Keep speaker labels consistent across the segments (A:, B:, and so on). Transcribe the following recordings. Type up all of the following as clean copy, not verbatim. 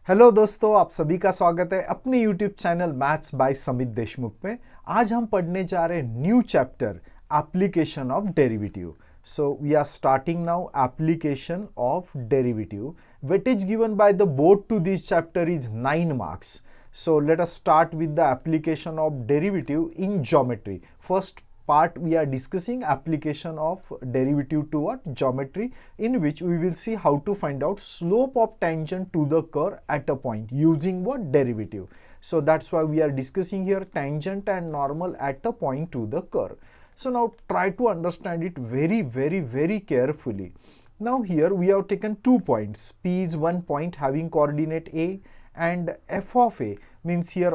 A: Hello दोस्तों, आप सभी का स्वागत है अपने YouTube channel maths by Samit Deshmukh में। आज हम पढ़ने जा रहे हैं new chapter application of derivative. So we are starting now application of derivative. Weightage given by the board to this chapter is 9 marks. So let us start with the application of derivative in geometry. First part we are discussing application of derivative to what? Geometry, in which we will see how to find out slope of tangent to the curve at a point using what? Derivative. So that's why we are discussing here tangent and normal at a point to the curve. So now try to understand it very carefully. Now here we have taken 2 points. P is one point having coordinate A, and f of A means here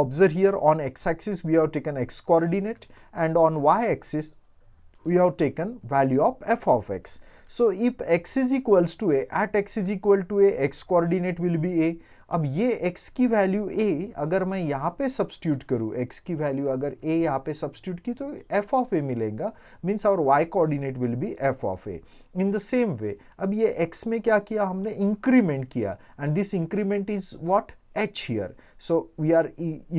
A: observe here on x-axis we have taken x coordinate, and on y-axis we have taken value of f of x. So if x is equals to a, at x is equal to a, x coordinate will be a. अब ये x की value a अगर मैं यहाँ पे substitute करूँ, x की value अगर a यहाँ पे सब्स्टिट्यूट की तो f ऑफ a मिलेगा, means our y coordinate will be f of a. In the same way अब ये x में क्या किया हमने? इंक्रीमेंट किया, and this increment is what? h here. So we are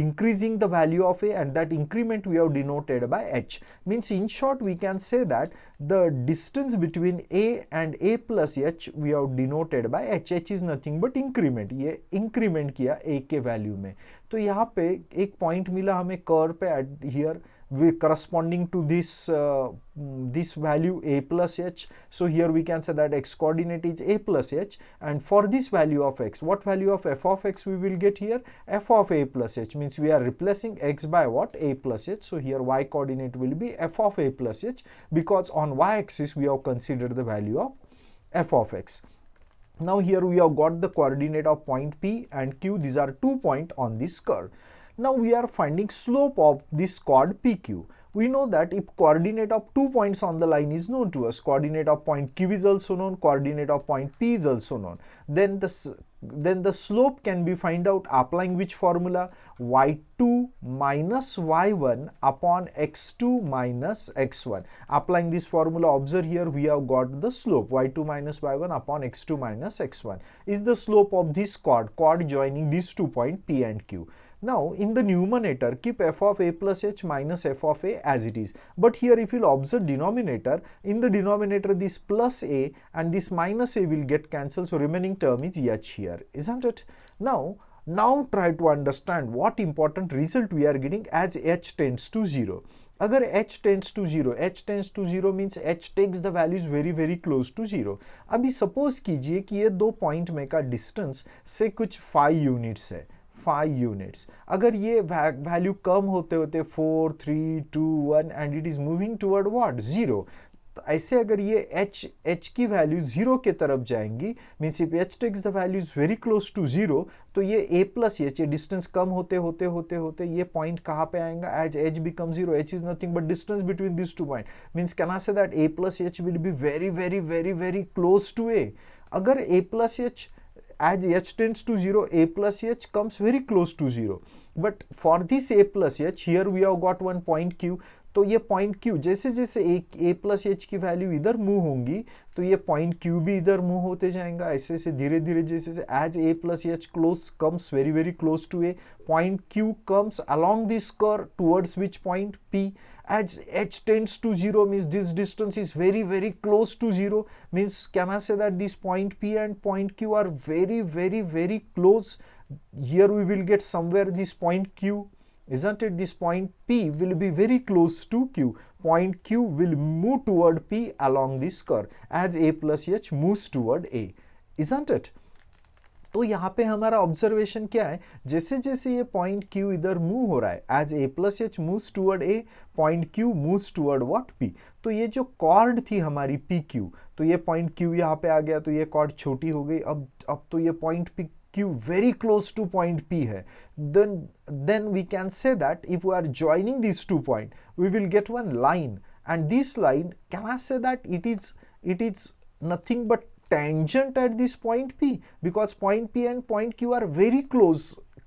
A: increasing the value of a, and that increment we have denoted by h. Means in short we can say that the distance between a and a plus h we have denoted by h. h is nothing but increment. ये increment किया a के value में, तो यहाँ पे एक point मिला हमें curve पे at here corresponding to this value a plus h. So here we can say that x coordinate is a plus h, and for this value of x, what value of f of x we will get here? F of a plus h, means we are replacing x by what? A plus h. So here y coordinate will be f of a plus h, because on y axis we have considered the value of f of x. Now here we have got the coordinate of point P and Q. These are 2 points on this curve. Now we are finding slope of this chord PQ. We know that if coordinate of 2 points on the line is known to us, coordinate of point Q is also known, coordinate of point P is also known, then the slope can be find out applying which formula? y2 minus y1 upon x2 minus x1. Applying this formula, observe here we have got the slope y2 minus y1 upon x2 minus x1 is the slope of this chord joining these 2 points P and Q. Now in the numerator keep f of a plus h minus f of a as it is, but here if you observe denominator, in the denominator this plus a and this minus a will get cancelled, so remaining term is h here, isn't it? Now try to understand what important result we are getting as h tends to 0. अगर h tends to 0 means h takes the values very close to 0. अभी suppose कीजिए कि ये दो point में का distance से कुछ 5 यूनिट्स है, 5 यूनिट्स. अगर ये वैल्यू कम होते होते 4 3 2 1 and it is moving toward what? 0. तो ऐसे अगर ये h की वैल्यू 0 के तरफ जाएंगी, means if h takes the values very close to 0, तो ये a प्लस h, ये डिस्टेंस कम होते होते ये पॉइंट कहाँ पे आएगा? As h become 0, h is nothing but distance between this two point, means can I say that a plus h will be very close to a. अगर a plus h as h tends to 0, a plus h comes very close to 0. But for this a plus h, here we have got one point q. तो ये point q जैसे जैसे a plus h की value इधर move होंगी, तो ये point q भी इधर मूव होते जाएगा. ऐसे से धीरे धीरे जैसे as a plus h close comes very close to a, point q comes along this curve towards which point? P. As h tends to 0 means this distance is very close to 0, means can I say that this point P and point Q are very close? Here we will get somewhere this point Q, isn't it? This point P will be very close to Q. Point Q will move toward P along this curve as a plus h moves toward a, isn't it? तो यहाँ पे हमारा observation क्या है? जैसे जैसे ये point Q इधर मूव हो रहा है, as a plus h moves toward a, point Q moves toward what? P. तो ये जो कॉर्ड थी हमारी PQ, तो ये पॉइंट Q यहाँ पे आ गया, तो ये कॉर्ड छोटी हो गई. अब तो ये point Q very close to point P है. Then we can say that if we are joining these 2 points, we will get one line, and this line, can I say that it is nothing but tangent at this point P, because point P and point Q are very close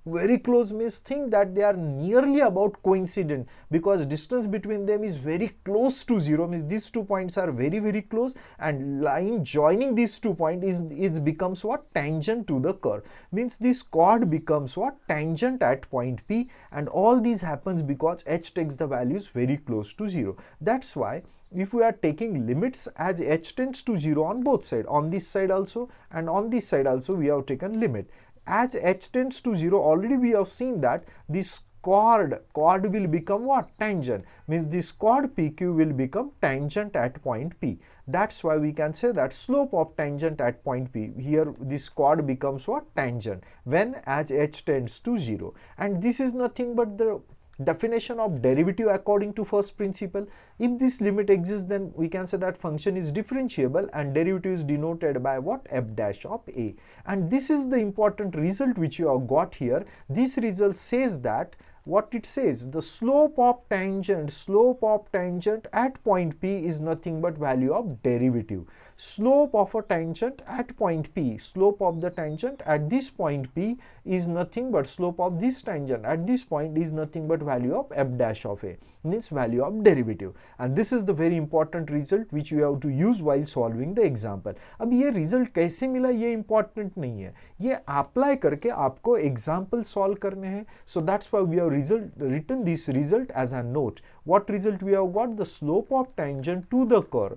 A: Very close means think that they are nearly about coincident, because distance between them is very close to 0, means these 2 points are very close, and line joining these 2 points is becomes what? Tangent to the curve. Means this chord becomes what? Tangent at point P, and all these happens because h takes the values very close to 0. That's why if we are taking limits as h tends to 0 on both sides, on this side also and on this side also we have taken limit. As h tends to 0, already we have seen that this chord will become what? Tangent. Means this chord PQ will become tangent at point P. That's why we can say that slope of tangent at point P, here this chord becomes what? Tangent, when as h tends to 0. And this is nothing but the definition of derivative according to first principle. If this limit exists, then we can say that function is differentiable, and derivative is denoted by what? F dash of a. And this is the important result which you have got here. This result says that, what it says, the slope of tangent at point P is nothing but value of derivative. Slope of a tangent at point P, slope of the tangent at this point P is nothing but slope of this tangent at this point is nothing but value of f dash of a, means value of derivative. And this is the very important result which you have to use while solving the example. अब ये result कैसे मिला ये important नहीं है, ये apply करके आपको example solve करने हैं. So that's why we have written this result as a note. What result we have got? The slope of tangent to the curve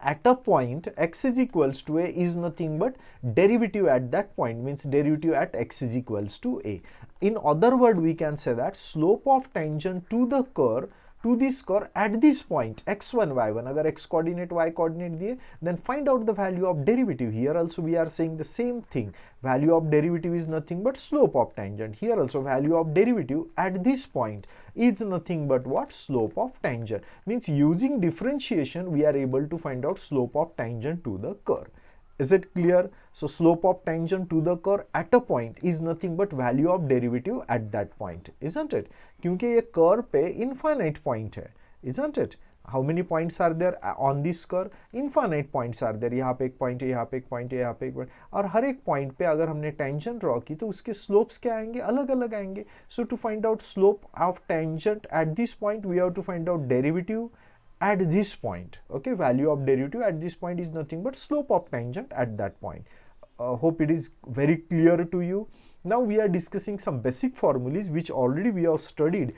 A: at a point x is equals to a is nothing but derivative at that point, means derivative at x is equals to a. In other word, we can say that slope of tangent to the curve, to this curve at this point x1 y1, agar x coordinate y coordinate diye, then find out the value of derivative. Here also we are saying the same thing, value of derivative is nothing but slope of tangent. Here also value of derivative at this point is nothing but what? Slope of tangent. Means using differentiation we are able to find out slope of tangent to the curve. Is it clear? So slope of tangent to the curve at a point is nothing but value of derivative at that point, isn't it? क्योंकि ये curve पे infinite point है, isn't it? How many points are there on this curve? Infinite points are there. यहाँ पे एक point है, यहाँ पे एक point है, यहाँ पे एक point, और हर एक point पे अगर हमने tangent draw की तो उसके slopes क्या आएंगे? अलग अलग आएंगे. So to find out slope of tangent at this point, we have to find out derivative at this point. Okay, value of derivative at this point is nothing but slope of tangent at that point. Hope it is very clear to you. Now we are discussing some basic formulas which already we have studied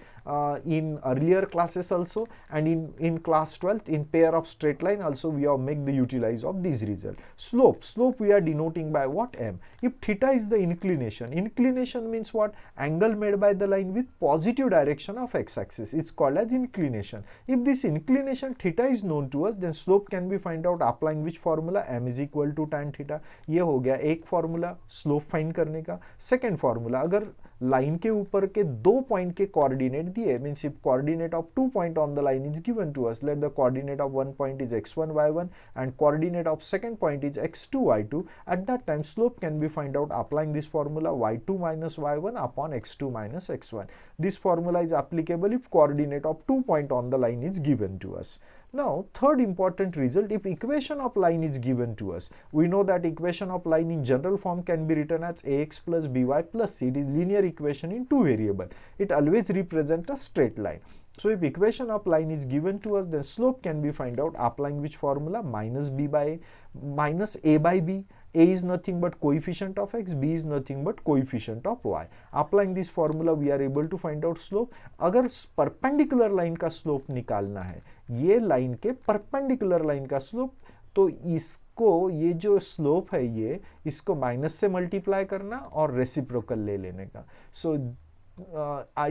A: in earlier classes also, and in class 12th in pair of straight line also we have make the utilize of this result. Slope we are denoting by what? M. If theta is the inclination means what? Angle made by the line with positive direction of x-axis, it's called as inclination. If this inclination theta is known to us, then slope can be find out applying which formula? M is equal to tan theta. ये हो गया एक formula slope find करने का. Second formula, अगर line के ऊपर के 2 पॉइंट के कोऑर्डिनेट दिए, means if coordinate of 2 point on the line is given to us, let the coordinate of 1 point is x1 y1 and coordinate of second point is x2 y2, at that time slope can be find out applying this formula y2 minus y1 upon x2 minus x1. This formula is applicable if coordinate of 2 point on the line is given to us. Now, third important result, if equation of line is given to us, we know that equation of line in general form can be written as ax plus by plus c. It is linear equation in 2 variable. It always represents a straight line. So if equation of line is given to us, then slope can be find out applying which formula? Minus b by a, minus a by b. A is nothing but coefficient of x, b is nothing but coefficient of y. Applying this formula we are able to find out slope. अगर perpendicular line का slope निकालना है, ये line के perpendicular line का slope, तो इसको ये जो स्लोप है ये इसको माइनस से मल्टीप्लाई करना और रेसिप्रोकल ले लेने का. सो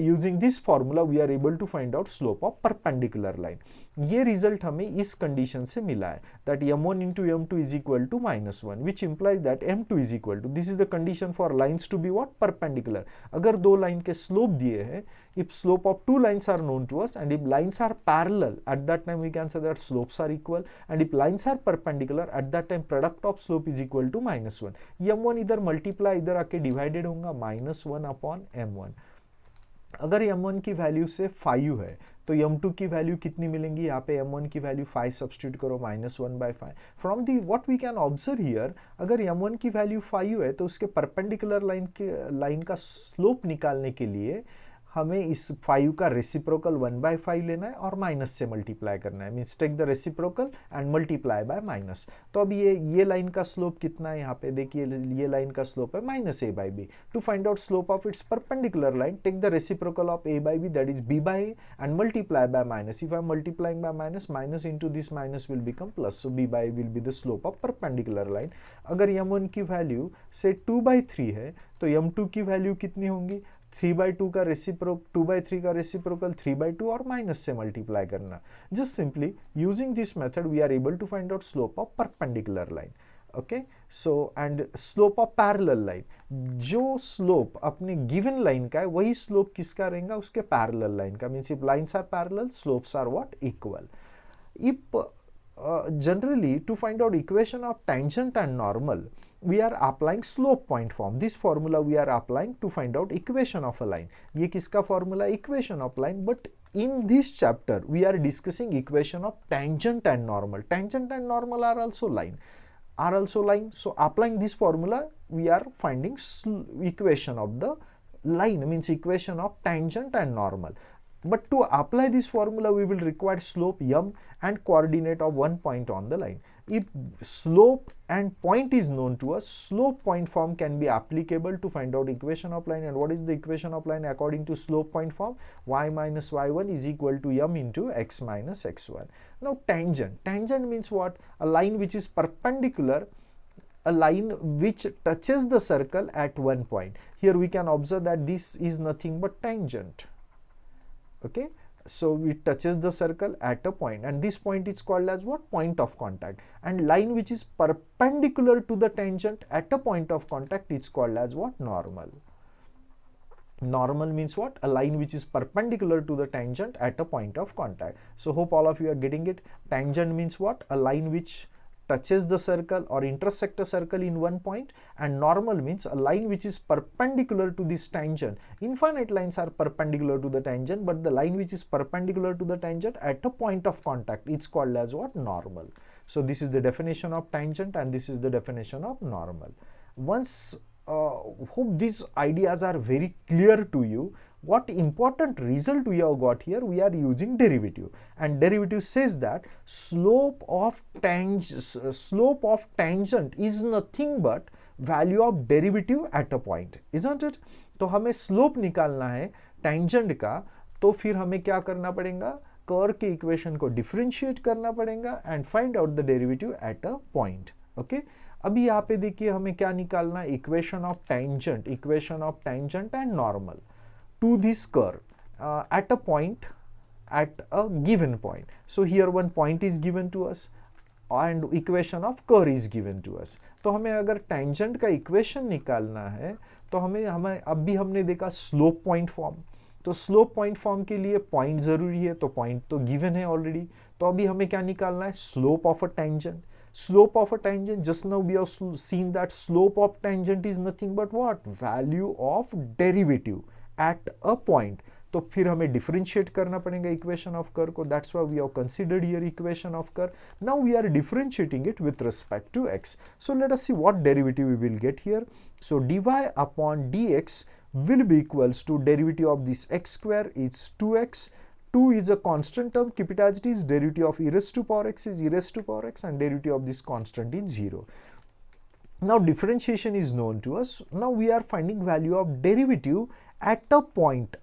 A: using this formula we are able to find out slope of perpendicular line. ये रिजल्ट हमें इस कंडीशन से मिला है, that m1 into m2 is equal to -1, which implies that m2 is equal to, this is the condition for lines to be what? Perpendicular. अगर दो line के slope दिए हैं, if slope of two lines are known to us and if lines are parallel, at that time we can say that slopes are equal, and if lines are perpendicular, at that time product of slope is equal to -1. m1 इधर multiply इधर आके divided होगा -1 upon m1. अगर m1 की value से 5 है तो m2 की वैल्यू कितनी मिलेंगी, यहाँ पे m1 की वैल्यू 5 सब्स्टिट्यूट करो, -1/5 from the what we can observe here. अगर m1 की वैल्यू 5 है तो उसके परपेंडिकुलर लाइन का स्लोप निकालने के लिए हमें इस 5 का रेसिप्रोकल 1/5 लेना है और माइनस से मल्टीप्लाई करना है, means take the reciprocal and multiply by minus. तो अब ये लाइन का स्लोप कितना है, यहाँ पे देखिए ये लाइन का स्लोप है -a/b। To find out slope of its perpendicular line, take the reciprocal of a/b, that is b/a and multiply by minus. If I am multiplying by minus, minus into this minus will become plus, so b/a will be the slope of perpendicular line. अगर m1 की value से 2/3 है तो m2 की value कितनी होंगी, 3/2 का reciprocal 2/3 का रेसिप्रोकल 3/2 और माइनस से मल्टीप्लाई करना। Just simply using this method we are able to find out slope of perpendicular line. Okay, so and slope of parallel line, जो स्लोप अपने गिवन लाइन का है वही स्लोप किसका रहेगा, उसके पैरेलल लाइन का। Means if lines are parallel, slopes are what, equal. इफ generally to find out equation of tangent and normal, we are applying slope point form. This formula we are applying to find out equation of a line. ये किसका formula, equation of line, but in this chapter we are discussing equation of tangent and normal. Tangent and normal are also line. So applying this formula we are finding equation of the line, means equation of tangent and normal. But to apply this formula we will require slope m and coordinate of one point on the line. If slope and point is known to us, slope point form can be applicable to find out equation of line. And what is the equation of line according to slope point form? Y minus y1 is equal to m into x minus x1. Now tangent means what, a line which is perpendicular, a line which touches the circle at one point. Here we can observe that this is nothing but tangent. Okay, so it touches the circle at a point, and this point is called as what, point of contact. And line which is perpendicular to the tangent at a point of contact is called as what, normal. Normal means what, a line which is perpendicular to the tangent at a point of contact. So hope all of you are getting it. Tangent means what, a line which touches the circle or intersect a circle in one point, and normal means a line which is perpendicular to this tangent. Infinite lines are perpendicular to the tangent, but the line which is perpendicular to the tangent at a point of contact, it's called as what, normal. So this is the definition of tangent and this is the definition of normal. Once hope these ideas are very clear to you. What important result we have got here, we are using derivative, and derivative says that slope of tangent is nothing but value of derivative at a point, isn't it? तो हमें slope निकालना है tangent का, तो फिर हमें क्या करना पड़ेगा, कर्व के इक्वेशन को डिफरेंशिएट करना पड़ेगा and find out the derivative at a point. Okay, अभी यहाँ पे देखिए हमें क्या निकालना है, equation of tangent and normal to this curve at a point, at a given point. So here one point is given to us and equation of curve is given to us. तो हमें अगर tangent का equation निकालना है तो हमें अभी हमने देखा slope point form, तो slope point form के लिए point जरूरी है, तो point तो given है already। तो अभी हमें क्या निकालना है, slope of a tangent. Slope of a tangent, just now we have seen that slope of tangent is nothing but what, value of derivative at a point. तो फिर हमें डिफरेंशिएट करना पड़ेगा इक्वेशन ऑफ कर्व को, that's why we have considered here equation of curve. Now we are differentiating it with respect to x. So let us see what derivative we will get here. So dy upon dx will be equals to derivative of this x square is 2x. 2 is a constant term, keep it as it is. Derivative of e raised to power x is e raised to power x, and derivative of this constant is 0. Now differentiation is known to us. Now we are finding value of derivative at a point.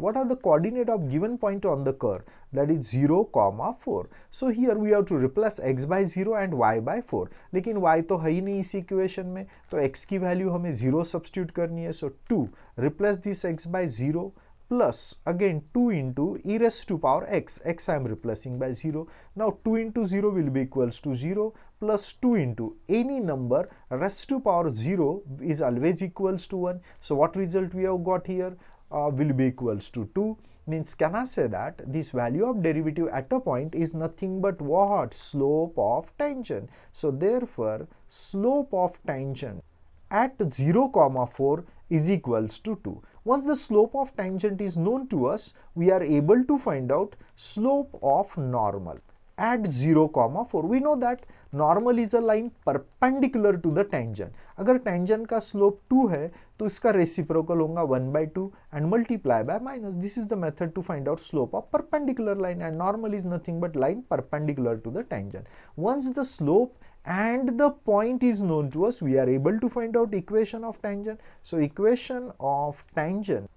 A: What are the coordinate of given point on the curve? That is 0, 4. So here we have to replace x by 0 and y by 4. लेकिन y तो है ही नहीं इस equation में, तो x की value हमें 0 substitute करनी है. So 2 replace this x by 0 plus again 2 into e raised to power x. X I am replacing by 0. Now 2 into 0 will be equals to 0 plus 2 into any number raised to power 0 is always equals to 1. So what result we have got here will be equals to 2. Means can I say that this value of derivative at a point is nothing but what? Slope of tangent. So therefore slope of tangent at 0, 4 is equals to 2. Once the slope of tangent is known to us, we are able to find out slope of normal at 0, 4. We know that normal is a line perpendicular to the tangent. अगर tangent का slope 2 है तो इसका reciprocal होगा 1/2 and multiply by minus. This is the method to find out slope of perpendicular line, and normal is nothing but line perpendicular to the tangent. Once the slope and the point is known to us, we are able to find out equation of tangent. So equation of tangent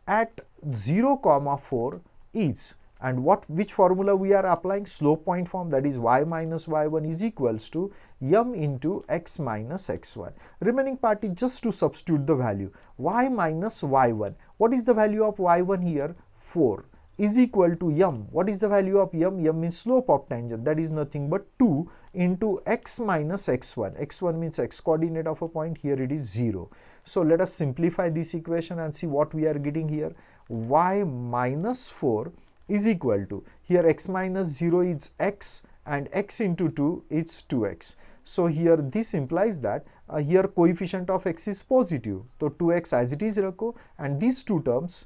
A: at 0, 4 is, and which formula we are applying? Slope point form, that is y minus y1 is equals to m into x minus x1. Remaining part is just to substitute the value. Y minus y1. What is the value of y1 here? 4 is equal to m. What is the value of m? M means slope of tangent, that is nothing but 2 into x minus x1. x1 means x coordinate of a point, here it is 0. So let us simplify this equation and see what we are getting here. Y minus 4 is equal to, here x minus 0 is x and x into 2 is 2x. So here this implies that here coefficient of x is positive. So 2x as it is rakho, and these two terms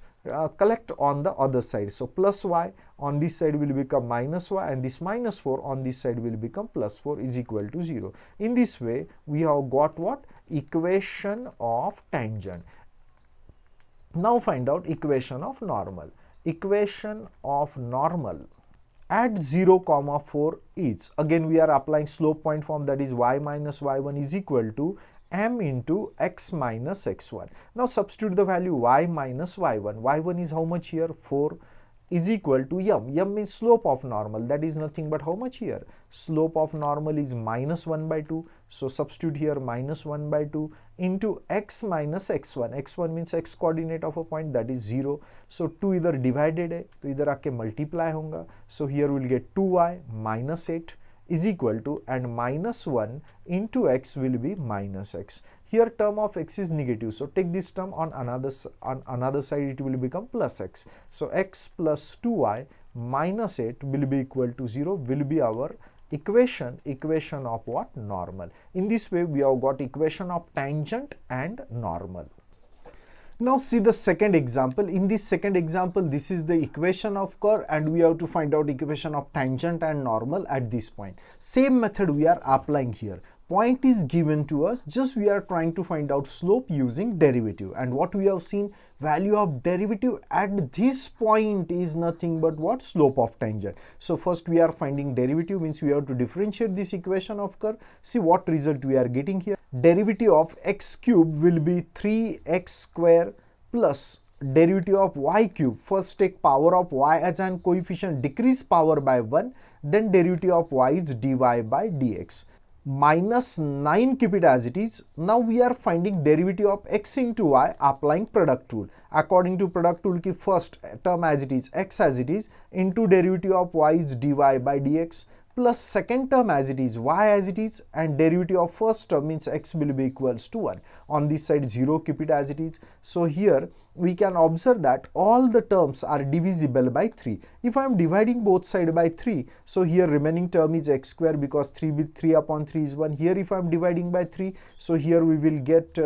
A: collect on the other side. So plus y on this side will become minus y, and this minus 4 on this side will become plus 4 is equal to 0. In this way we have got what? Equation of tangent. Now find out equation of normal. Equation of normal at 0, 4 is, again we are applying slope point form, that is y minus y1 is equal to m into x minus x1. Now substitute the value y minus y1. y1 is how much here? 4 is equal to m. M means slope of normal, that is nothing but how much here? Slope of normal is minus 1/2. So substitute here minus 1/2 into x minus x1. x1 means x coordinate of a point, that is 0. So 2 इधर divided है तो इधर आके multiply होगा. So here we will get 2y minus 8 is equal to, and minus 1 into x will be minus x. Here term of x is negative, so take this term on another side, it will become plus x. So x plus 2y minus 8 will be equal to 0, will be our equation of what? Normal. In this way we have got equation of tangent and normal. Now see the second example. In this second example, this is the equation of curve, and we have to find out equation of tangent and normal at this point. Same method we are applying here. Point is given to us, just we are trying to find out slope using derivative, and what we have seen, value of derivative at this point is nothing but what? Slope of tangent. So first we are finding derivative, means we have to differentiate this equation of curve. See what result we are getting here. Derivative of x cube will be 3x square plus derivative of y cube. First take power of y as an coefficient, decrease power by 1, then derivative of y is dy by dx. Minus 9, keep it as it is. Now we are finding derivative of x into y applying product rule. According to product rule, ki first term as it is, x as it is, into derivative of y is dy by dx, plus second term as it is, y as it is, and derivative of first term means x will be equals to 1. On this side 0, keep it as it is. So here we can observe that all the terms are divisible by 3. If I am dividing both sides by 3, so here remaining term is x square, because 3 upon 3 is 1. Here if I am dividing by 3, so here we will get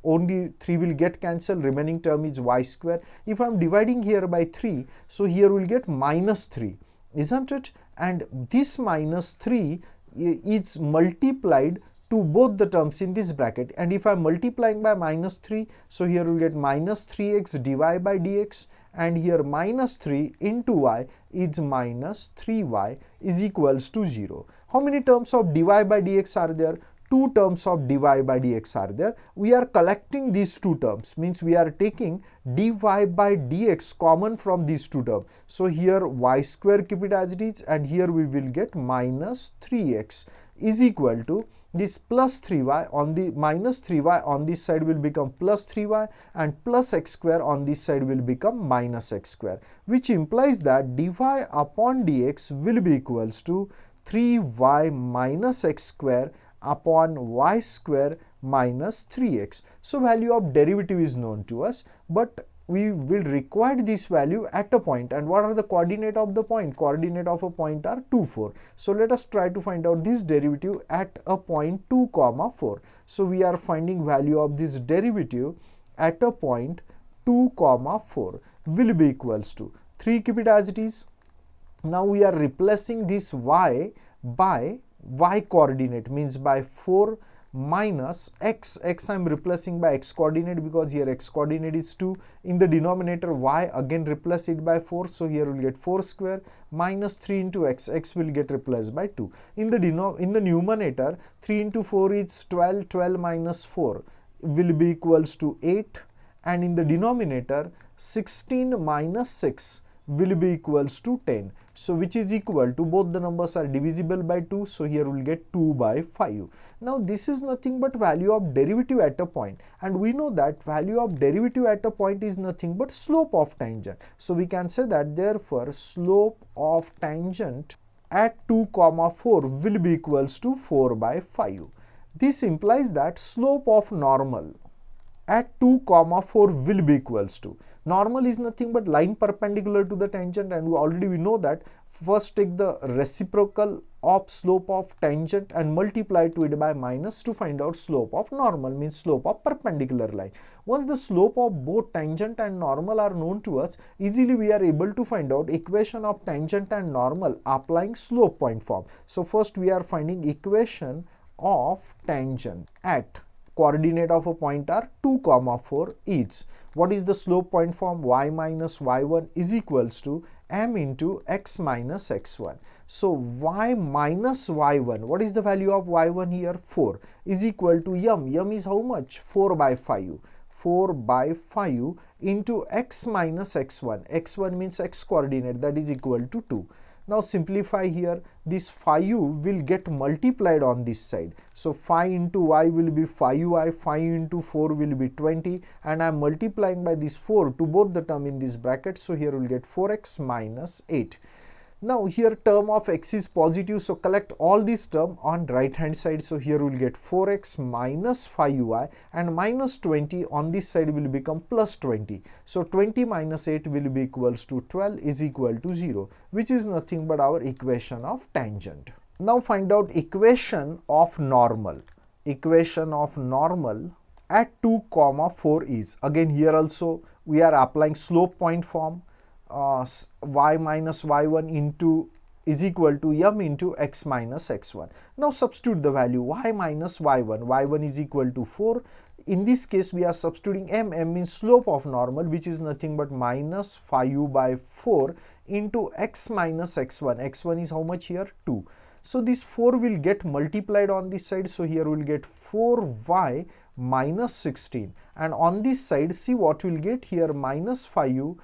A: only 3 will get cancelled, remaining term is y square. If I am dividing here by 3, so here we will get minus 3, isn't it? And this minus 3 is multiplied to both the terms in this bracket, and if I am multiplying by minus 3, so here we will get minus 3x dy by dx, and here minus 3 into y is minus 3y is equals to 0. How many terms of dy by dx are there? 2 terms of dy by dx are there. We are collecting these 2 terms, means we are taking dy by dx common from these 2 terms. So here y square, keep it as it is, and here we will get minus 3x is equal to this plus 3y on the minus 3y on this side will become plus 3y, and plus x square on this side will become minus x square, which implies that dy upon dx will be equals to 3y minus x square upon y square minus 3x. So value of derivative is known to us, but we will require this value at a point. And what are the coordinate of the point? Coordinate of a point are 2, 4. So let us try to find out this derivative at a point 2, 4. So we are finding value of this derivative at a point 2 comma 4 will be equals to 3. Keep it as it is. Now we are replacing this y by y coordinate, means by 4 minus x. I am replacing by x coordinate because here x coordinate is 2. In the denominator, y again replace it by 4. So here we will get 4 square minus 3 into x. X will get replaced by 2. In the numerator, 3 into 4 is 12. 12 minus 4 will be equals to 8. And in the denominator, 16 minus 6 will be equals to 10. So which is equal to, both the numbers are divisible by 2. So here we will get 2 by 5. Now this is nothing but value of derivative at a point. And we know that value of derivative at a point is nothing but slope of tangent. So we can say that therefore slope of tangent at 2 comma 4 will be equals to 4 by 5. This implies that slope of normal at 2 comma 4 will be equals to, normal is nothing but line perpendicular to the tangent, and we know that first take the reciprocal of slope of tangent and multiply to it by minus to find out slope of normal, means slope of perpendicular line. Once the slope of both tangent and normal are known to us, easily we are able to find out equation of tangent and normal applying slope point form. So first we are finding equation of tangent at coordinate of a point are 2 comma 4 each. What is the slope point form? Y minus y1 is equals to m into x minus x1. So y minus y1, what is the value of y1 here? 4 is equal to m is how much? 4 by 5. 4 by 5 into x minus x1. x1 means x coordinate, that is equal to 2. Now simplify here, this 5 will get multiplied on this side. So 5 into y will be 5y, 5 into 4 will be 20, and I am multiplying by this 4 to both the term in this bracket. So here we will get 4x minus 8. Now here term of x is positive, so collect all these term on right hand side. So here we will get 4x minus 5y, and minus 20 on this side will become plus 20. So 20 minus 8 will be equals to 12 is equal to 0, which is nothing but our equation of tangent. Now find out equation of normal. Equation of normal at 2 comma 4 is, again here also we are applying slope point form. Y minus y1 into is equal to m into x minus x1. Now substitute the value y minus y1. y1 is equal to 4. In this case we are substituting m means slope of normal, which is nothing but minus 5 by 4 into x minus x1. x1 is how much here? 2. So this 4 will get multiplied on this side. So here we will get 4y minus 16, and on this side see what we will get here, minus 5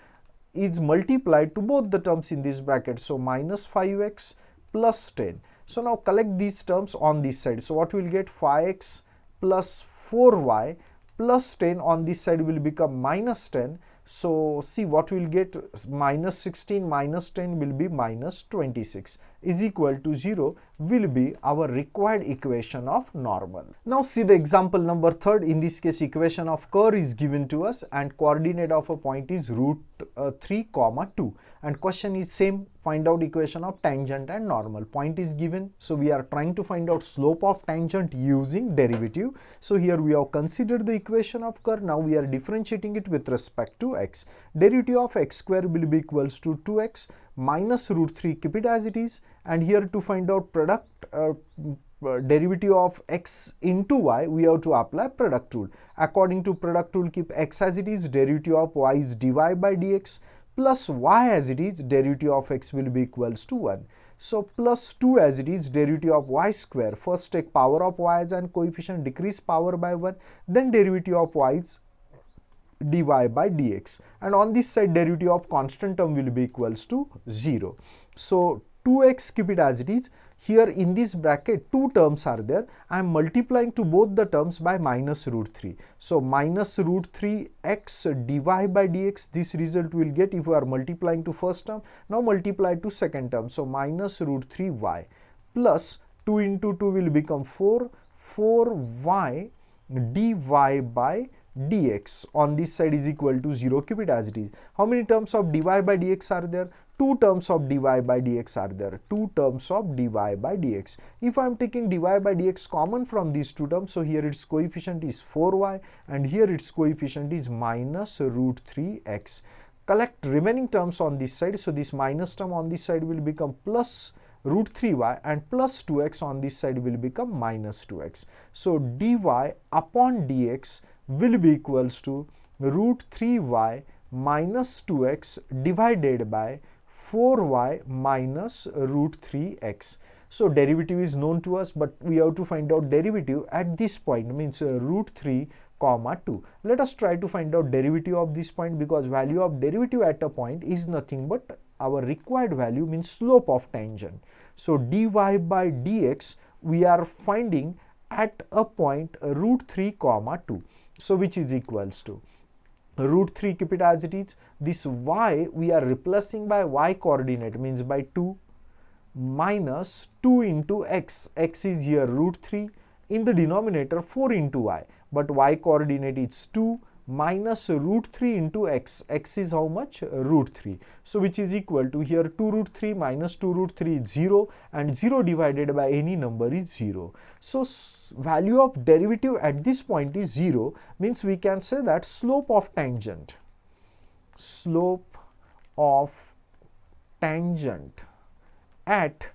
A: is multiplied to both the terms in this bracket. So minus 5x plus 10. So now collect these terms on this side. So what we will get, 5x plus 4y plus 10 on this side will become minus 10. So see what we will get, minus 16 minus 10 will be minus 26 is equal to 0 will be our required equation of normal. Now see the example number 3rd. In this case equation of curve is given to us and coordinate of a point is root 3 comma 2, and question is same, find out equation of tangent and normal. Point is given, so we are trying to find out slope of tangent using derivative. So here we have considered the equation of curve. Now we are differentiating it with respect to x. Derivative of x square will be equals to 2x minus root 3, keep it as it is, and here to find out product derivative of x into y, we have to apply product rule. According to product rule, keep x as it is, derivative of y is dy by dx, plus y as it is, derivative of x will be equals to 1. So plus 2 as it is, derivative of y square, first take power of y as an coefficient, decrease power by 1, then derivative of y is dy by dx, and on this side derivative of constant term will be equals to 0. So 2x, keep it as it is. Here in this bracket 2 terms are there. I am multiplying to both the terms by minus root 3. So minus root 3 x dy by dx, this result will get if we are multiplying to first term. Now multiply to second term. So minus root 3 y plus 2 into 2 will become 4. 4y dy by dx on this side is equal to 0, keep it as it is. How many terms of dy by dx are there? two terms of dy by dx are there, two terms of dy by dx. If I am taking dy by dx common from these two terms, so here its coefficient is 4y and here its coefficient is minus root 3x. Collect remaining terms on this side, so this minus term on this side will become plus root 3y and plus 2x on this side will become minus 2x. So dy upon dx will be equals to root 3y minus 2x divided by 4y minus root 3x. So derivative is known to us, but we have to find out derivative at this point, means root 3 comma 2. Let us try to find out derivative of this point, because value of derivative at a point is nothing but our required value, means slope of tangent. So dy by dx we are finding at a point root 3 comma 2. So which is equals to root 3, keep it as it is. This y we are replacing by y coordinate, means by 2, minus 2 into x. X is here root 3, in the denominator 4 into y, but y coordinate is 2, minus root 3 into x. X is how much? Root 3. So which is equal to, here 2 root 3 minus 2 root 3 is 0, and 0 divided by any number is 0. So value of derivative at this point is 0, means we can say that slope of tangent at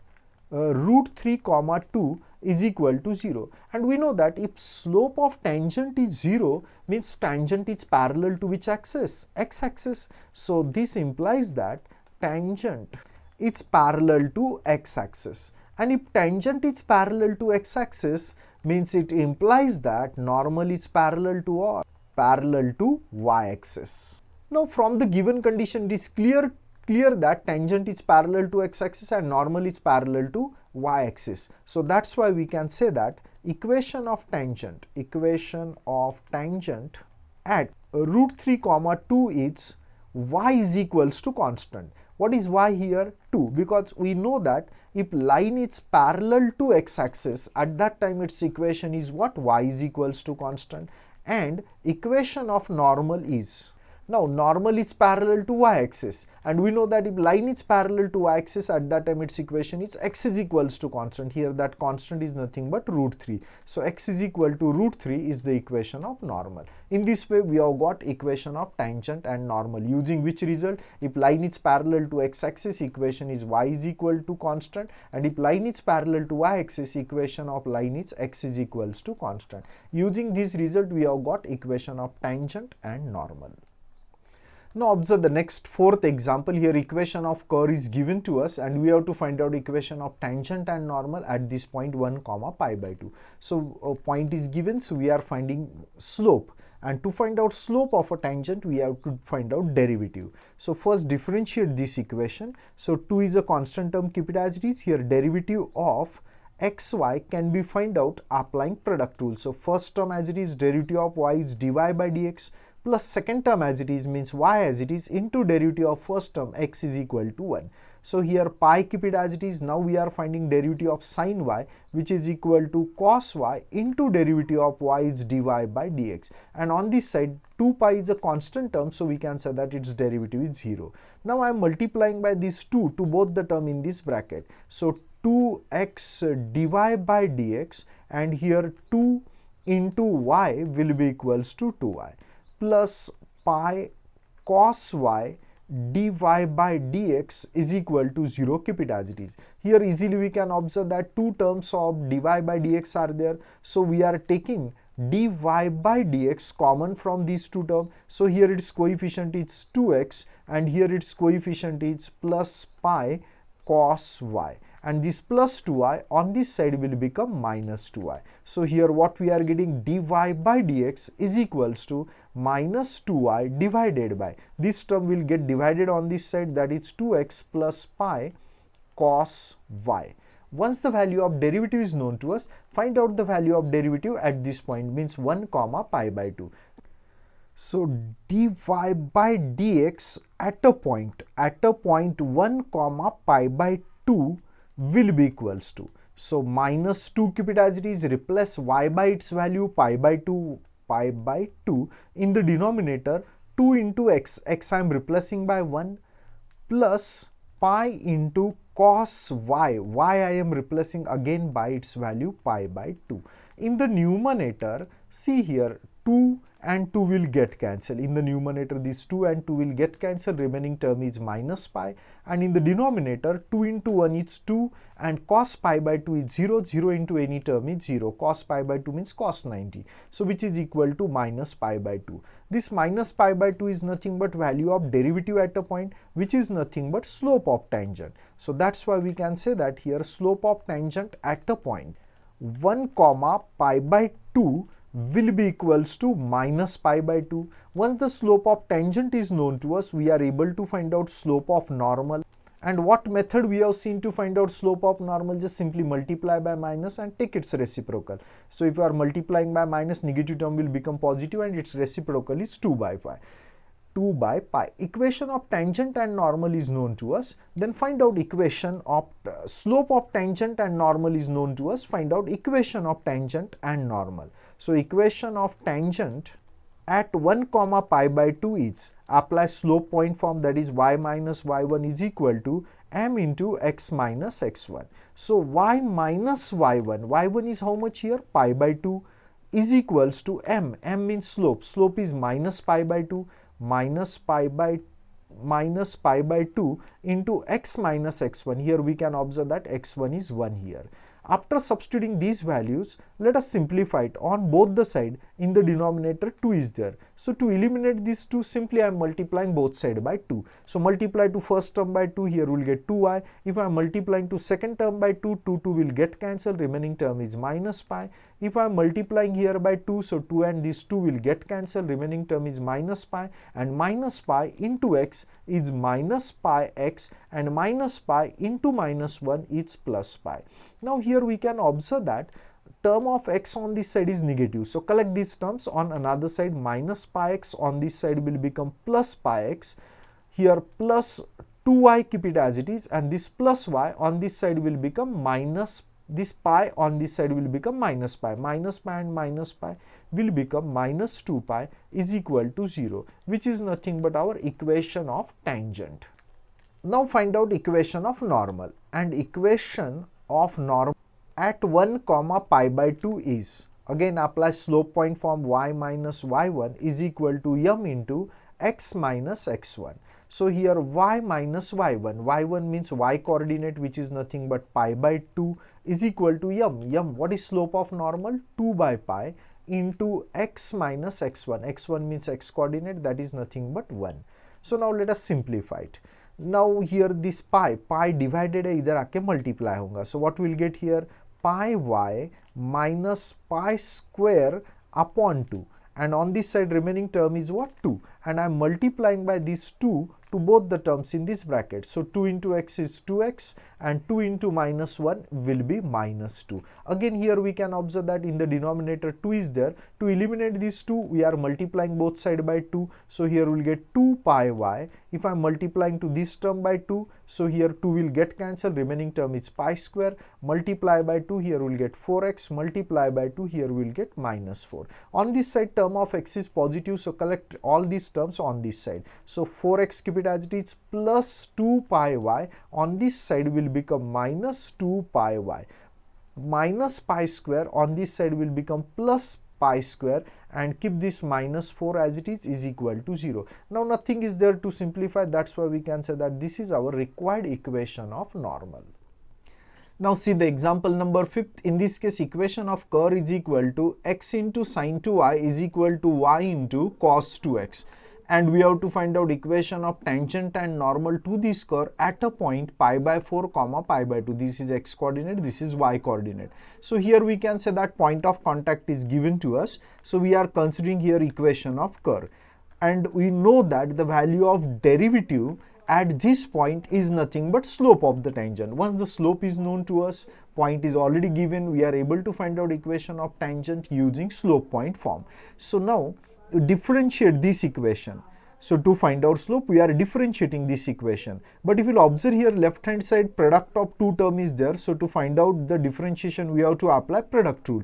A: root 3 comma 2 is equal to 0. And we know that if slope of tangent is 0, means tangent is parallel to which axis? X axis. So this implies that tangent is parallel to x axis. And if tangent is parallel to x axis, means it implies that normal is parallel to what? Parallel to y axis. Now from the given condition, it is clear that tangent is parallel to x axis and normal is parallel to y axis. So that's why we can say that equation of tangent at root 3 comma 2 is y is equals to constant. What is y here? 2, because we know that if line is parallel to x axis, at that time its equation is what? Y is equals to constant. And equation of normal is, now normal is parallel to y axis, and we know that if line is parallel to y axis, at that time its equation is x is equals to constant. Here that constant is nothing but root 3. So x is equal to root 3 is the equation of normal. In this way we have got equation of tangent and normal, using which result, if line is parallel to x axis, equation is y is equal to constant, and if line is parallel to y axis, equation of line is x is equals to constant. Using this result we have got equation of tangent and normal. Now observe the next fourth example. Here equation of curve is given to us, and we have to find out equation of tangent and normal at this point 1 comma pi by 2. So a point is given, so we are finding slope, and to find out slope of a tangent we have to find out derivative. So first differentiate this equation. So 2 is a constant term, keep it as it is. Here derivative of xy can be find out applying product rule. So first term as it is, derivative of y is dy by dx, plus second term as it is, means y as it is, into derivative of first term x is equal to 1. So here pi, keep it as it is. Now we are finding derivative of sin y, which is equal to cos y into derivative of y is dy by dx. And on this side 2 pi is a constant term, so we can say that its derivative is 0. Now I am multiplying by this 2 to both the term in this bracket. So 2x dy by dx, and here 2 into y will be equals to 2y, plus pi cos y dy by dx is equal to 0, keep it as it is. Here easily we can observe that two terms of dy by dx are there, so we are taking dy by dx common from these two terms. So here its coefficient is 2x, and here its coefficient is plus pi cos y, and this plus 2y on this side will become minus 2y. So here what we are getting, dy by dx is equals to minus 2y divided by, this term will get divided on this side, that is 2x plus pi cos y. Once the value of derivative is known to us, find out the value of derivative at this point, means 1 comma pi by 2. So dy by dx at a point 1 comma pi by 2 will be equals to, so minus 2, keep it as it is, replace y by its value pi by 2 in the denominator 2 into x I am replacing by 1, plus pi into cos y. Y I am replacing again by its value pi by 2. In the numerator, see here, 2 and 2 will get cancelled. In the numerator, these 2 and 2 will get cancelled. Remaining term is minus pi. And in the denominator, 2 into 1 is 2 and cos pi by 2 is 0. 0 into any term is 0. Cos pi by 2 means cos 90. So which is equal to minus pi by 2. This minus pi by 2 is nothing but value of derivative at a point, which is nothing but slope of tangent. So that's why we can say that here slope of tangent at a point 1 comma pi by 2 will be equals to minus pi by 2. Once the slope of tangent is known to us, we are able to find out slope of normal. And what method we have seen to find out slope of normal? Just simply multiply by minus and take its reciprocal. So if you are multiplying by minus, negative term will become positive and its reciprocal is 2 by pi. 2 by pi. Equation of tangent and normal is known to us. Then find out equation of slope of tangent and normal is known to us. Find out equation of tangent and normal. So equation of tangent at 1 comma pi by 2 is, apply slope point form, that is y minus y1 is equal to m into x minus x1. So y minus y1 is how much here? Pi by 2 is equals to m. M means slope. Slope is minus pi by 2. Minus pi by 2 into x minus x1. Here we can observe that x1 is 1 here. After substituting these values, let us simplify it. On both the side, in the denominator 2 is there. So to eliminate these 2, simply I am multiplying both sides by 2. So multiply to first term by 2, here we will get 2y. If I am multiplying to second term by 2, 2 will get cancelled, remaining term is minus pi. If I am multiplying here by 2, so 2 and these 2 will get cancelled, remaining term is minus pi, and minus pi into x is minus pi x, and minus pi into minus 1 is plus pi. Now here we can observe that term of x on this side is negative. So collect these terms. On another side, minus pi x on this side will become plus pi x. Here plus 2y, keep it as it is, and this plus y on this side will become minus, this pi on this side will become minus pi. Minus pi and minus pi will become minus 2 pi is equal to 0, which is nothing but our equation of tangent. Now find out equation of normal. And equation of normal at 1 comma pi by 2 is, again apply slope point form, y minus y1 is equal to m into x minus x1. So here y minus y1 means y coordinate, which is nothing but pi by 2 is equal to m. What is slope of normal? 2 by pi into x minus x1. x1 means x coordinate, that is nothing but 1. So now let us simplify it. Now here this pi divided है, इधर आके multiply होगा. So what we'll get here? Pi y minus pi square upon 2. And on this side remaining term is what? 2. And I am multiplying by these 2 to both the terms in this bracket. So 2 into x is 2x and 2 into minus 1 will be minus 2. Again here we can observe that in the denominator 2 is there. To eliminate these 2, we are multiplying both sides by 2. So here we will get 2 pi y. If I am multiplying to this term by 2, so here 2 will get cancelled, remaining term is pi square. Multiply by 2, here we will get 4x. Multiply by 2, here we will get minus 4. On this side term of x is positive, so collect all these terms on this side. So 4x, keep it as it is, plus 2 pi y on this side will become minus 2 pi y. Minus pi square on this side will become plus pi square, and keep this minus 4 as it is equal to 0. Now nothing is there to simplify, that's why we can say that this is our required equation of normal. Now see the example number 5th. In this case, equation of curve is equal to x into sine 2y is equal to y into cos 2x. And we have to find out equation of tangent and normal to this curve at a point pi by 4 comma pi by 2. This is x coordinate, this is y coordinate. So here we can say that point of contact is given to us. So we are considering here equation of curve. And we know that the value of derivative at this point is nothing but slope of the tangent. Once the slope is known to us, point is already given, we are able to find out equation of tangent using slope point form. So now differentiate this equation. So to find out slope, we are differentiating this equation. But if you observe here, left hand side product of two term is there. So to find out the differentiation, we have to apply product rule.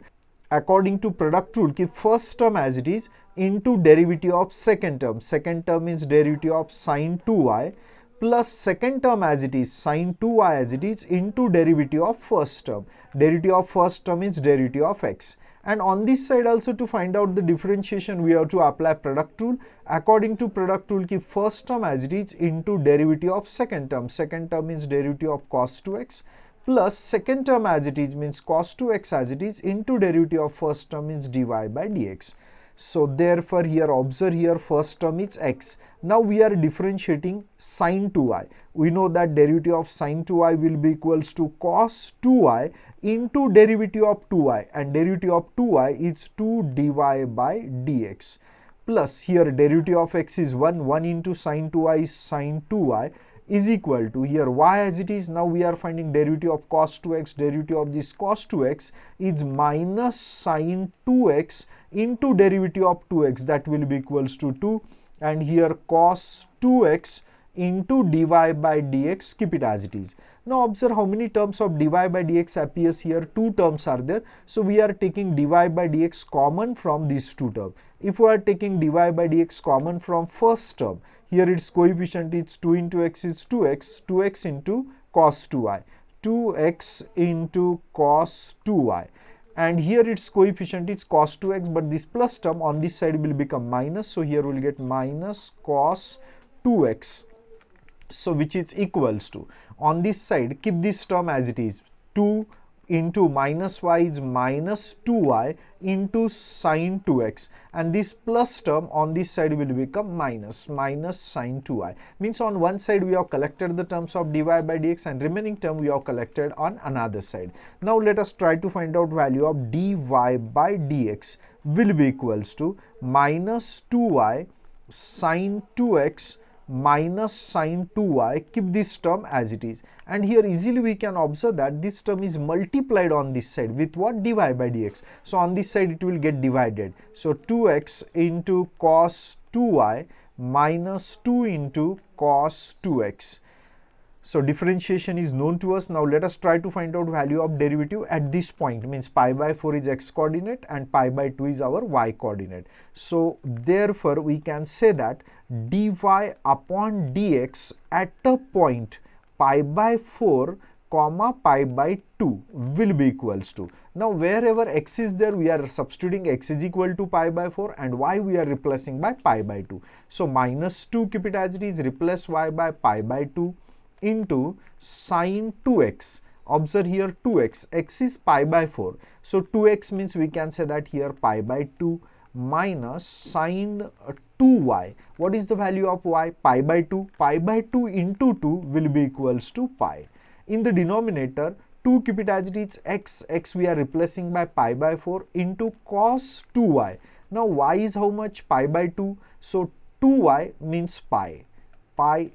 A: According to product rule, keep first term as it is into derivative of second term. Second term is derivative of sine 2y plus second term as it is, sine 2y as it is, into derivative of first term. Derivative of first term is derivative of x. And on this side also, to find out the differentiation, we have to apply product rule. According to product rule, keep first term as it is into derivative of second term. Second term means derivative of cos 2x, plus second term as it is means cos 2x as it is, into derivative of first term means dy by dx. So therefore here, observe here, first term is x. Now we are differentiating sine 2y. We know that derivative of sine 2y will be equals to cos 2y into derivative of 2y, and derivative of 2y is 2 dy by dx, plus here derivative of x is 1 into sine 2y is sine 2y, is equal to here y as it is. Now we are finding derivative of cos 2x. Derivative of this cos 2x is minus sine 2x into derivative of 2x, that will be equals to 2, and here cos 2x into dy by dx, keep it as it is. Now observe how many terms of dy by dx appears here. 2 terms are there, so we are taking dy by dx common from these 2 terms. If we are taking dy by dx common from first term, here its coefficient is 2 into x is 2x, 2x into cos 2y, 2x into cos 2y, and here its coefficient is cos 2x, but this plus term on this side will become minus, so here we will get minus cos 2x, so which is equals to, on this side keep this term as it is, 2 into minus y is minus 2y into sine 2x, and this plus term on this side will become minus sine 2y. Means on one side we have collected the terms of dy by dx, and remaining term we have collected on another side. Now let us try to find out value of dy by dx will be equals to minus 2y sine 2x minus sine 2y, keep this term as it is, and here easily we can observe that this term is multiplied on this side with what, dy by dx. So on this side it will get divided, so 2x into cos 2y minus 2 into cos 2x. So differentiation is known to us. Now let us try to find out value of derivative at this point, means pi by 4 is x coordinate and pi by 2 is our y coordinate. So therefore we can say that dy upon dx at a point pi by 4 comma pi by 2 will be equals to, now wherever x is there we are substituting x is equal to pi by 4 and y we are replacing by pi by 2. So minus 2, keep it as it is, replace y by pi by 2 into sine 2x. Observe here 2x, x is pi by 4, so 2x means we can say that here pi by 2 minus sine 2y. What is the value of y? Pi by 2. Pi by 2 into 2 will be equals to pi. In the denominator 2, keep it as it is, x we are replacing by pi by 4 into cos 2y. Now y is how much? Pi by 2, so 2y means pi by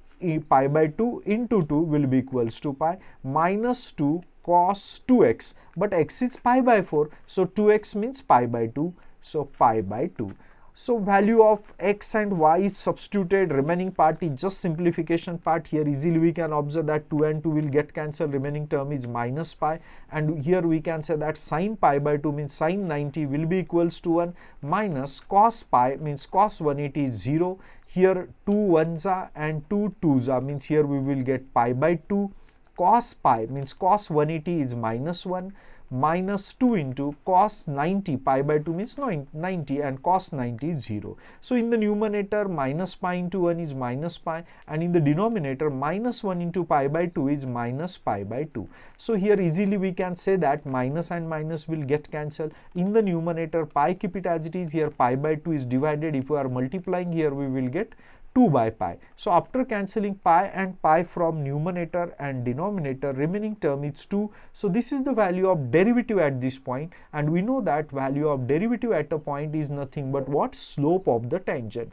A: 2 into 2 will be equals to pi, minus 2 cos 2x, but x is pi by 4, so 2x means pi by 2, so pi by 2. So value of x and y is substituted, remaining part is just simplification part. Here easily we can observe that 2 and 2 will get cancelled, remaining term is minus pi, and here we can say that sin pi by 2 means sin 90 will be equals to 1, minus cos pi means cos 180 is 0. Here 2 ones are and 2 twos are, means here we will get pi by 2, cos pi means cos 180 is minus 1, minus 2 into cos 90, pi by 2 means 90 and cos 90 is 0. So in the numerator minus pi into 1 is minus pi, and in the denominator minus 1 into pi by 2 is minus pi by 2. So here easily we can say that minus and minus will get cancelled. In the numerator pi, keep it as it is, here pi by 2 is divided, if we are multiplying here we will get 2 by pi. So after cancelling pi and pi from numerator and denominator, remaining term is 2. So this is the value of derivative at this point, and we know that value of derivative at a point is nothing but what? Slope of the tangent.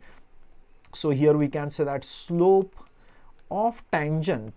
A: So here we can say that slope of tangent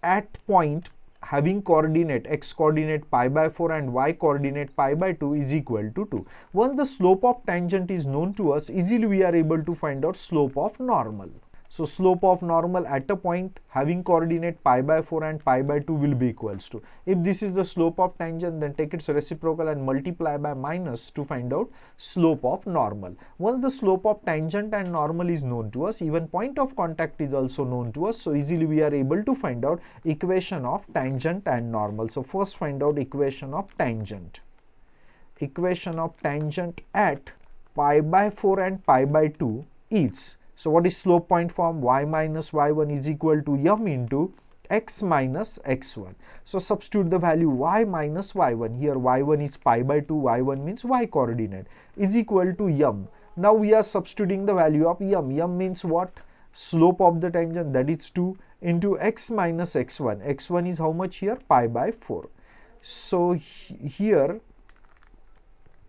A: at point having coordinate x coordinate pi by 4 and y coordinate pi by 2 is equal to 2. Once the slope of tangent is known to us, easily we are able to find out slope of normal. So slope of normal at a point having coordinate pi by 4 and pi by 2 will be equals to, if this is the slope of tangent, then take its reciprocal and multiply by minus to find out slope of normal. Once the slope of tangent and normal is known to us, even point of contact is also known to us, so easily we are able to find out equation of tangent and normal. So first find out equation of tangent. Equation of tangent at pi by 4 and pi by 2 is, so what is slope point form? Y minus y1 is equal to m into x minus x1. So substitute the value y minus y1. Here y1 is pi by 2, y1 means y coordinate, is equal to m. Now we are substituting the value of m. M means what? Slope of the tangent, that is 2 into x minus x1. x1 is how much here? Pi by 4. So here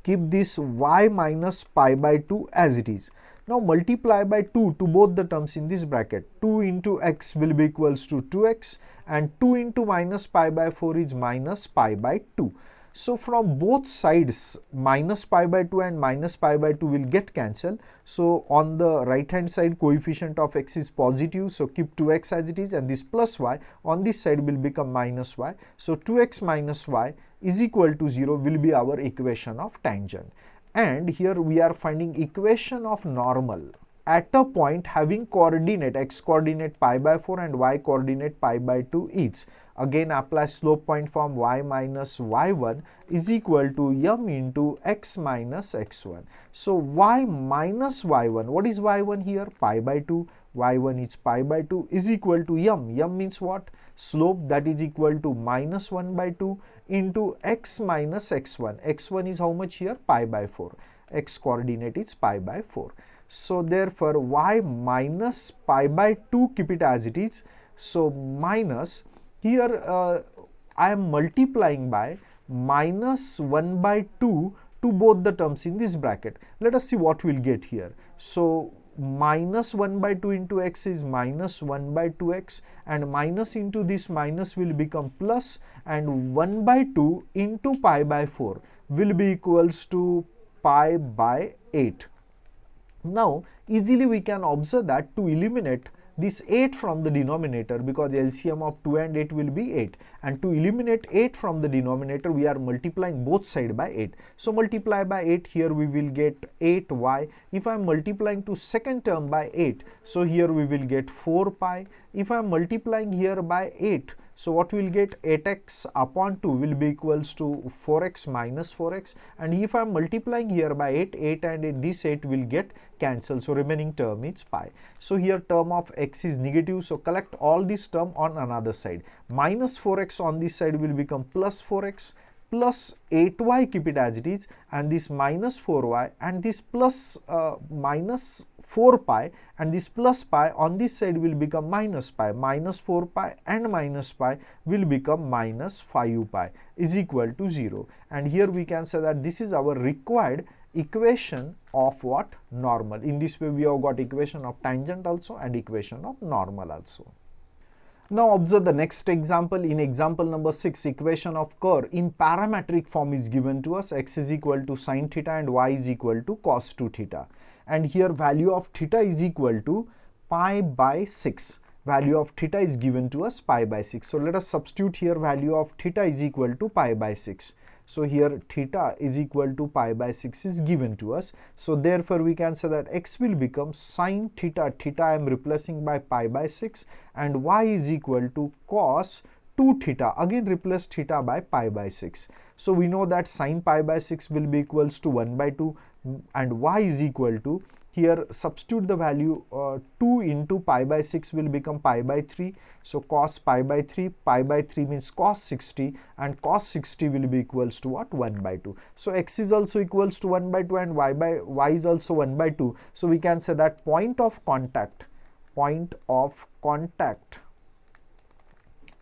A: keep this y minus pi by 2 as it is. Now multiply by 2 to both the terms in this bracket. 2 into x will be equals to 2x, and 2 into minus pi by 4 is minus pi by 2. So from both sides, minus pi by 2 and minus pi by 2 will get cancelled. So on the right hand side, coefficient of x is positive, so keep 2x as it is, and this plus y on this side will become minus y. So 2x minus y is equal to 0 will be our equation of tangent. And here we are finding equation of normal at a point having coordinate x coordinate pi by 4 and y coordinate pi by 2 each. Again apply slope point form, y minus y1 is equal to m into x minus x1. So y minus y1, what is y1 here? Pi by 2, y1 is pi by 2 is equal to m. M means what? Slope, that is equal to minus 1 by 2 into x minus x1. x1 is how much here? Pi by 4. X coordinate is pi by 4. So therefore y minus pi by 2, keep it as it is. So minus, here I am multiplying by minus 1 by 2 to both the terms in this bracket. Let us see what we'll get here. So minus 1 by 2 into x is minus 1 by 2x, and minus into this minus will become plus, and 1 by 2 into pi by 4 will be equals to pi by 8. Now easily we can observe that to eliminate this 8 from the denominator, because LCM of 2 and 8 will be 8, and to eliminate 8 from the denominator we are multiplying both side by 8. So multiply by 8, here we will get 8y. If I am multiplying to second term by 8, so here we will get 4 pi. If I am multiplying here by 8, so what we will get? 8x upon 2 will be equals to 4x minus 4x, and if I am multiplying here by 8, 8 and 8, this 8 will get cancelled, so remaining term is pi. So here term of x is negative, so collect all this term on another side. Minus 4x on this side will become plus 4x, plus 8y, keep it as it is, and this minus 4y, and this plus minus 4 pi, and this plus pi on this side will become minus pi. Minus 4 pi and minus pi will become minus 5 pi is equal to 0. And here we can say that this is our required equation of what? Normal. In this way we have got equation of tangent also and equation of normal also. Now observe the next example. In example number 6, equation of curve in parametric form is given to us. X is equal to sin theta and y is equal to cos 2 theta. And here value of theta is equal to pi by 6. Value of theta is given to us pi by 6. So let us substitute here value of theta is equal to pi by 6. So here theta is equal to pi by 6 is given to us. So therefore we can say that x will become sin theta. Theta I am replacing by pi by 6, and y is equal to cos 2 theta. Again replace theta by pi by 6. So we know that sin pi by 6 will be equals to 1 by 2, and y is equal to, here substitute the value 2 into pi by 6 will become pi by 3. So cos pi by 3 means cos 60, and cos 60 will be equals to what? 1 by 2. So x is also equals to 1 by 2 and y is also 1 by 2. So we can say that point of contact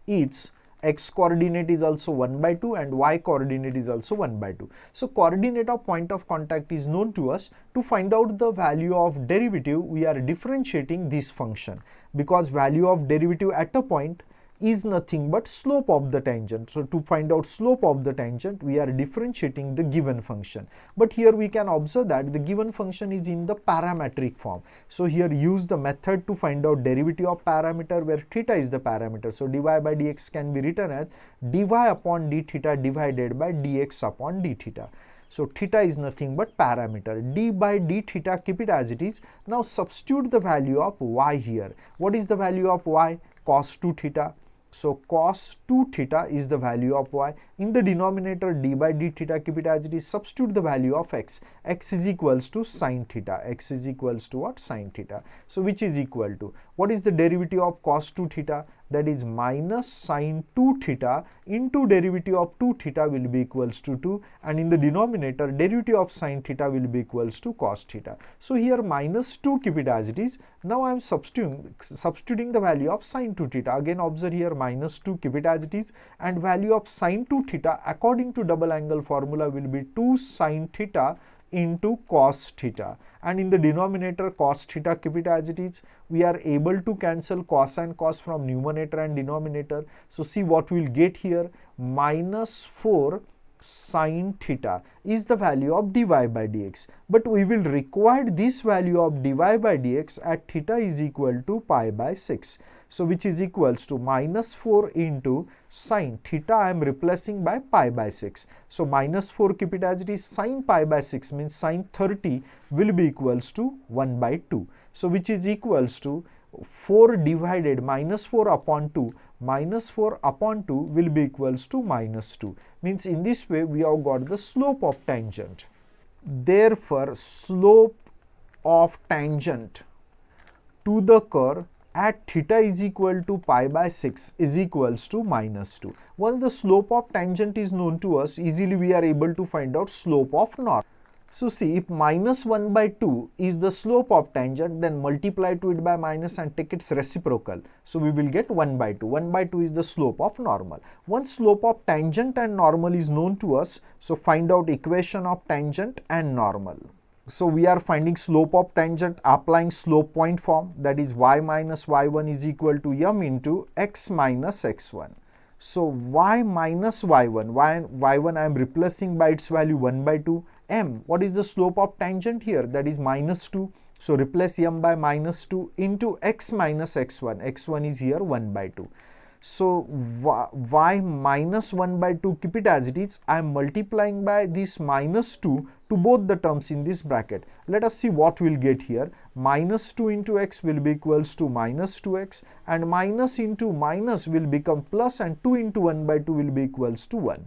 A: is x coordinate is also 1 by 2 and y coordinate is also 1 by 2. So coordinate of point of contact is known to us. To find out the value of derivative, we are differentiating this function, because value of derivative at a point is nothing but slope of the tangent. So to find out slope of the tangent, we are differentiating the given function. But here we can observe that the given function is in the parametric form. So here use the method to find out derivative of parameter where theta is the parameter. So dy by dx can be written as dy upon d theta divided by dx upon d theta. So theta is nothing but parameter. D by d theta, keep it as it is. Now substitute the value of y here. What is the value of y? Cos 2 theta. So cos 2 theta is the value of y. In the denominator, d by d theta, keep it as it is. Substitute the value of x. X is equals to sin theta. X is equals to what? Sin theta. So which is equal to, what is the derivative of cos 2 theta? That is minus sin 2 theta into derivative of 2 theta will be equals to 2, and in the denominator derivative of sin theta will be equals to cos theta. So here minus 2, keep it as it is. Now I am substituting the value of sin 2 theta. Again observe here minus 2, keep it as it is, and value of sin 2 theta according to double angle formula will be 2 sin theta into cos theta, and in the denominator cos theta, keep it as it is. We are able to cancel cos and cos from numerator and denominator. So see what we will get here, minus 4 sin theta is the value of dy by dx, but we will require this value of dy by dx at theta is equal to pi by 6. So which is equals to minus 4 into sin theta I am replacing by pi by 6. So minus 4, keep it as it is, sin pi by 6 means sin 30 will be equals to 1 by 2. So which is equals to 4 divided minus 4 upon 2, minus 4 upon 2 will be equals to minus 2. Means in this way we have got the slope of tangent. Therefore, slope of tangent to the curve at theta is equal to pi by 6 is equals to minus 2. Once the slope of tangent is known to us, easily we are able to find out slope of norm. So see, if minus 1 by 2 is the slope of tangent, then multiply to it by minus and take its reciprocal. So we will get 1 by 2. 1 by 2 is the slope of normal. Once slope of tangent and normal is known to us, so find out equation of tangent and normal. So we are finding slope of tangent applying slope point form, that is y minus y1 is equal to m into x minus x1. So y minus y1, y1 I am replacing by its value 1 by 2. M, what is the slope of tangent here? That is minus 2. So replace m by minus 2 into x minus x1. x1 is here 1 by 2. So y minus 1 by 2, keep it as it is. I am multiplying by this minus 2 to both the terms in this bracket. Let us see what we will get here. Minus 2 into x will be equals to minus 2x, and minus into minus will become plus, and 2 into 1 by 2 will be equals to 1.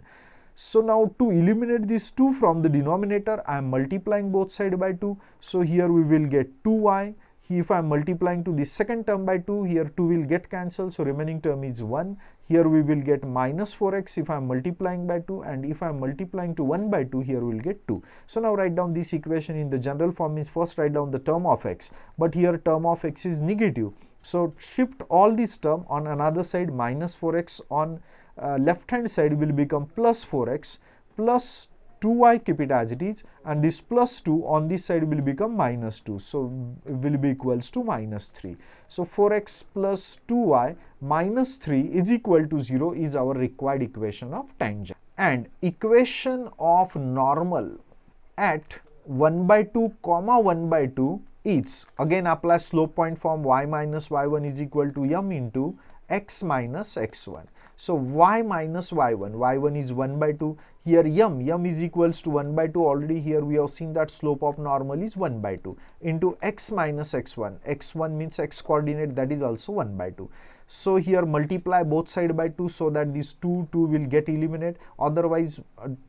A: So now to eliminate this 2 from the denominator, I am multiplying both sides by 2. So here we will get 2y. If I am multiplying to the second term by 2, here 2 will get cancelled. So remaining term is 1. Here we will get minus 4x if I am multiplying by 2, and if I am multiplying to 1 by 2, here we will get 2. So now write down this equation in the general form. Means first write down the term of x, but here term of x is negative. So shift all this term on another side. Minus 4x on left hand side will become plus 4x plus 2y, keep it as it is, and this plus 2 on this side will become minus 2. So will be equals to minus 3. So 4x plus 2y minus 3 is equal to 0 is our required equation of tangent. And equation of normal at 1 by 2 comma 1 by 2 is, again apply slope point form, y minus y1 is equal to m into x minus x1. So y minus y1, y1 is 1 by 2, here m is equals to 1 by 2, already here we have seen that slope of normal is 1 by 2, into x minus x1, x1 means x coordinate, that is also 1 by 2. So here multiply both sides by 2 so that this 2 will get eliminated, otherwise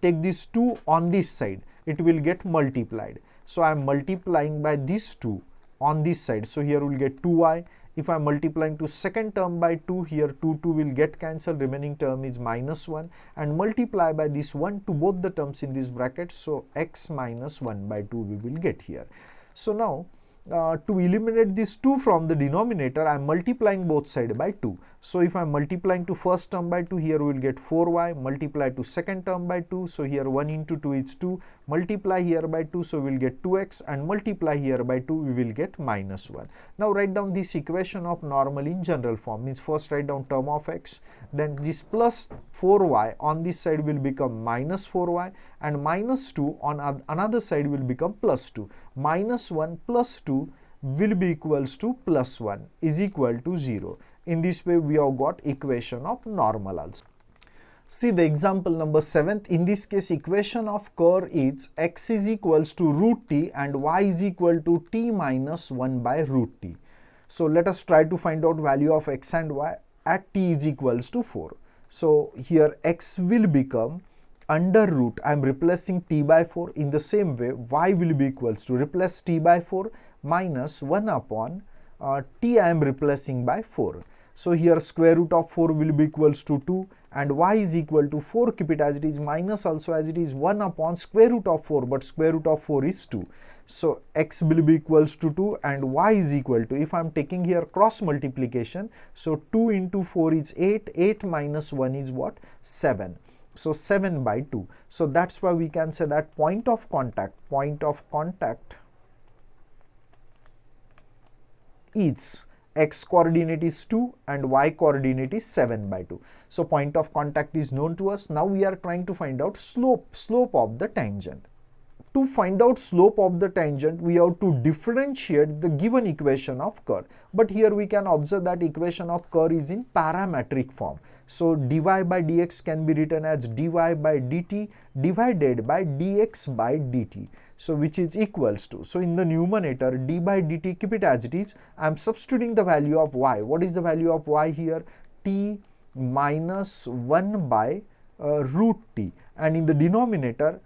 A: take this 2 on this side, it will get multiplied. So I am multiplying by this 2 on this side, so here we will get 2y. If I am multiplying to second term by 2, here 2 will get cancelled, remaining term is minus 1, and multiply by this 1 to both the terms in this bracket, so x minus 1 by 2 we will get here. So now to eliminate this 2 from the denominator, I am multiplying both sides by 2. So if I am multiplying to first term by 2, here we will get 4y, multiply to second term by 2, so here 1 into 2 is 2, multiply here by 2, so we will get 2x, and multiply here by 2, we will get minus 1. Now write down this equation of normal in general form, means first write down term of x, then this plus 4y on this side will become minus 4y, and minus 2 on another side will become plus 2. Minus 1 plus 2 will be equals to plus 1 is equal to 0. In this way, we have got equation of normal also. See the example number 7th. In this case, equation of curve is x is equals to root t and y is equal to t minus 1 by root t. So let us try to find out value of x and y at t is equals to 4. So here x will become under root, I am replacing t by 4. In the same way, y will be equals to replace t by 4 minus 1 upon t I am replacing by 4. So here square root of 4 will be equals to 2 and y is equal to 4, keep it as it is, minus also as it is 1 upon square root of 4, but square root of 4 is 2. So x will be equals to 2 and y is equal to, if I am taking here cross multiplication, so 2 into 4 is 8, 8 minus 1 is what? 7. So 7 by 2. So that's why we can say that point of contact is x coordinate is 2 and y coordinate is 7 by 2. So point of contact is known to us. Now we are trying to find out slope of the tangent. To find out slope of the tangent, we have to differentiate the given equation of curve. But here we can observe that equation of curve is in parametric form. So dy by dx can be written as dy by dt divided by dx by dt. So which is equals to, so in the numerator d by dt, keep it as it is. I am substituting the value of y. What is the value of y here? T minus 1 by root t, and in the denominator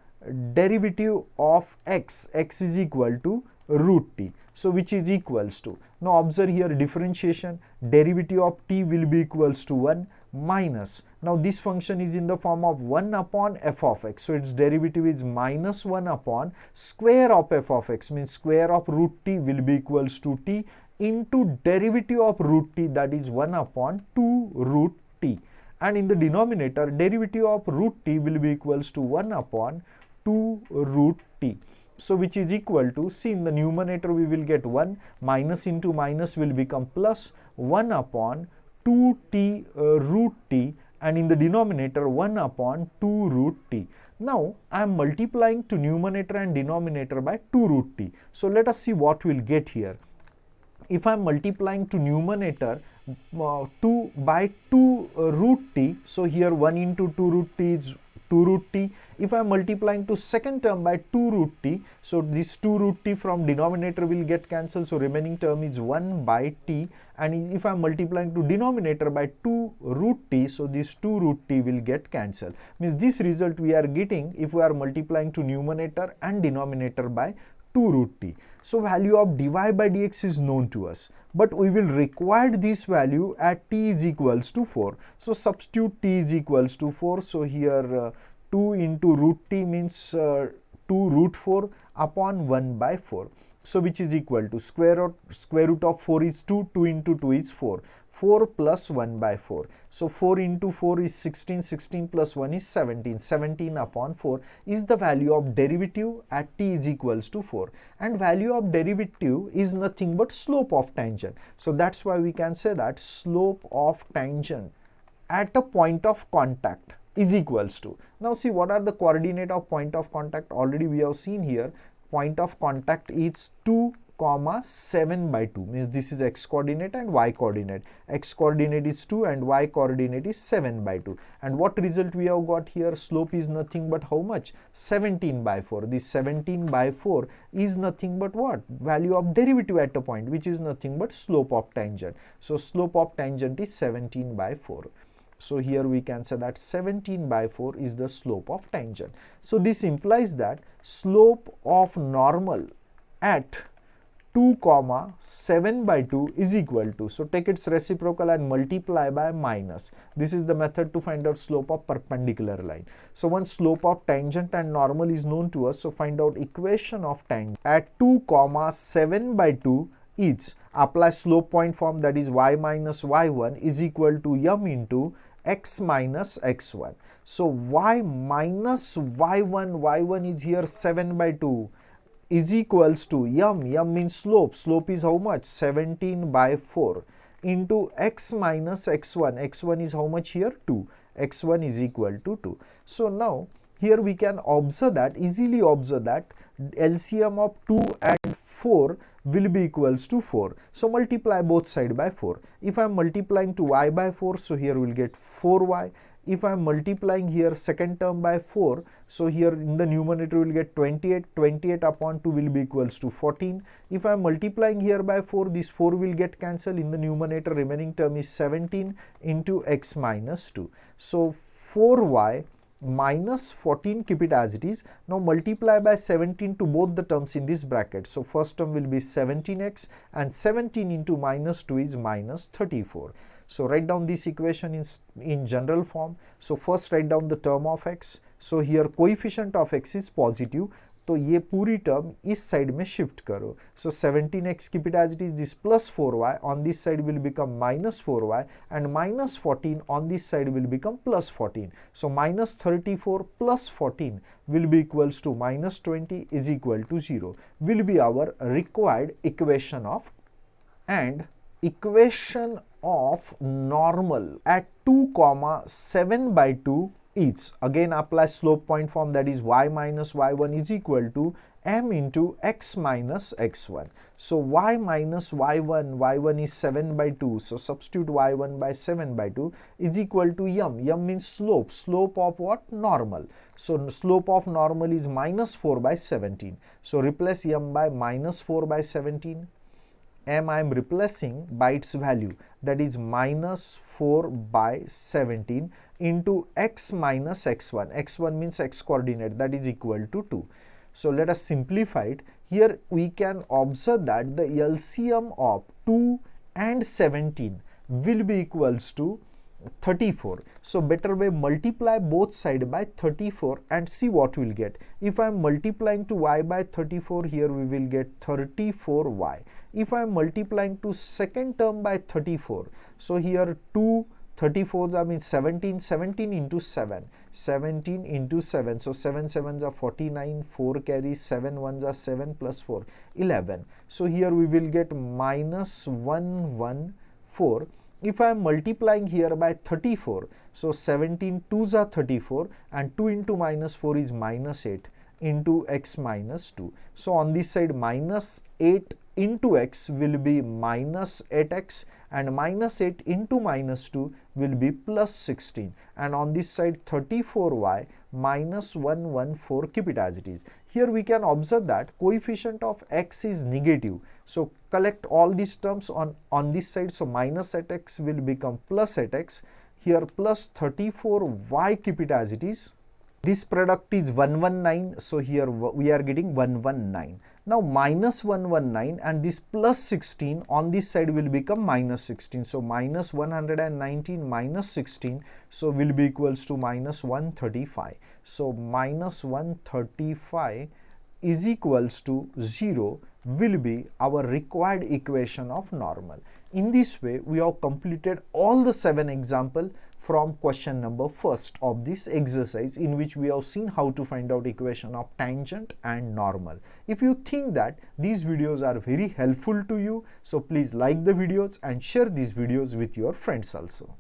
A: derivative of x is equal to root t, so which is equals to, now observe here differentiation, derivative of t will be equals to 1 minus, now this function is in the form of 1 upon f of x, so its derivative is minus 1 upon square of f of x, means square of root t will be equals to t into derivative of root t, that is 1 upon 2 root t, and in the denominator derivative of root t will be equals to 1 upon 2 root t. So which is equal to, see in the numerator we will get 1, minus into minus will become plus 1 upon 2t root t, and in the denominator 1 upon 2 root t. Now I am multiplying to numerator and denominator by 2 root t. So let us see what we will get here. If I am multiplying to numerator 2 by 2 root t, so here 1 into 2 root t is 2 root t. If I am multiplying to second term by 2 root t, so this 2 root t from denominator will get cancelled, so remaining term is 1 by t, and if I am multiplying to denominator by 2 root t, so this 2 root t will get cancelled. Means this result we are getting if we are multiplying to numerator and denominator by 2 root t. So value of dy by dx is known to us, but we will require this value at t is equals to 4. So substitute t is equals to 4. So here 2 into root t means 2 root 4 upon 1 by 4. So which is equal to square root of 4 is 2, 2 into 2 is 4. 4 plus 1 by 4. So 4 into 4 is 16, 16 plus 1 is 17. 17 upon 4 is the value of derivative at t is equals to 4. And value of derivative is nothing but slope of tangent. So that's why we can say that slope of tangent at a point of contact is equals to. Now see what are the coordinate of point of contact. Already we have seen here point of contact is 2, 7 by 2, means this is x coordinate and y coordinate. X coordinate is 2 and y coordinate is 7 by 2. And what result we have got here? Slope is nothing but how much? 17 by 4. This 17 by 4 is nothing but what? Value of derivative at a point, which is nothing but slope of tangent. So slope of tangent is 17 by 4. So here we can say that 17 by 4 is the slope of tangent. So this implies that slope of normal at 2 comma 7 by 2 is equal to, so take its reciprocal and multiply by minus. This is the method to find out slope of perpendicular line. So once slope of tangent and normal is known to us, so find out equation of tangent at 2 comma 7 by 2 is, apply slope point form, that is y minus y1 is equal to m into x minus x1. So y minus y1 is here 7 by 2 is equals to m means slope is how much, 17 by 4 into x minus x1 is how much here, 2, x1 is equal to 2. So now here we can easily observe that LCM of 2 and 4 will be equals to 4. So multiply both side by 4. If I am multiplying to y by 4, so here we will get 4y. If I am multiplying here second term by 4, so here in the numerator we will get 28 upon 2 will be equals to 14. If I am multiplying here by 4, this 4 will get cancelled. In the numerator remaining term is 17 into x minus 2. So 4y minus 14, keep it as it is. Now multiply by 17 to both the terms in this bracket. So first term will be 17x and 17 into minus 2 is minus 34. So write down this equation in general form. So first write down the term of x. So here coefficient of x is positive. तो ये पूरी term इस side में shift करो. सो 17x keep it as it is, this plus 4y on this side will become minus 4y and minus 14 on this side will become plus 14. So minus 34 plus 14 will be equals to minus 20 is equal to 0 will be our required equation of, and equation of normal at 2 comma 7 by 2 is, again apply slope point form, that is y minus y1 is equal to m into x minus x1. So y minus y1 is 7 by 2, so substitute y1 by 7 by 2 is equal to m means slope of what, normal. So slope of normal is minus 4 by 17. So replace m by minus 4 by 17. M I am replacing by its value, that is minus 4 by 17 into x minus x1. x1 means x coordinate, that is equal to 2. So let us simplify it. Here we can observe that the LCM of 2 and 17 will be equals to 34. So better way, multiply both side by 34 and see what we'll get. If I am multiplying to y by 34, here we will get 34y. If I am multiplying to second term by 34, so here 2 34s are means 17 into 7, 17 into 7, so 7 7s are 49, 4 carries, 7 1s are 7 plus 4 11. So here we will get minus 114. If I am multiplying here by 34, so 17 2s are 34 and 2 into minus 4 is minus 8 into x minus 2. So on this side minus 8 into x will be minus 8x and minus 8 into minus 2 will be plus 16, and on this side 34y minus 114, keep it as it is. Here we can observe that coefficient of x is negative, so collect all these terms on this side. So minus 8x will become plus 8x, here plus 34y, keep it as it is. This product is 119, so here we are getting 119. Now minus 119 and this plus 16 on this side will become minus 16. So minus 119 minus 16, so will be equals to minus 135. So minus 135 is equals to 0 will be our required equation of normal. In this way, we have completed all the 7 examples from question number 1st of this exercise, in which we have seen how to find out equation of tangent and normal. If you think that these videos are very helpful to you, so please like the videos and share these videos with your friends also.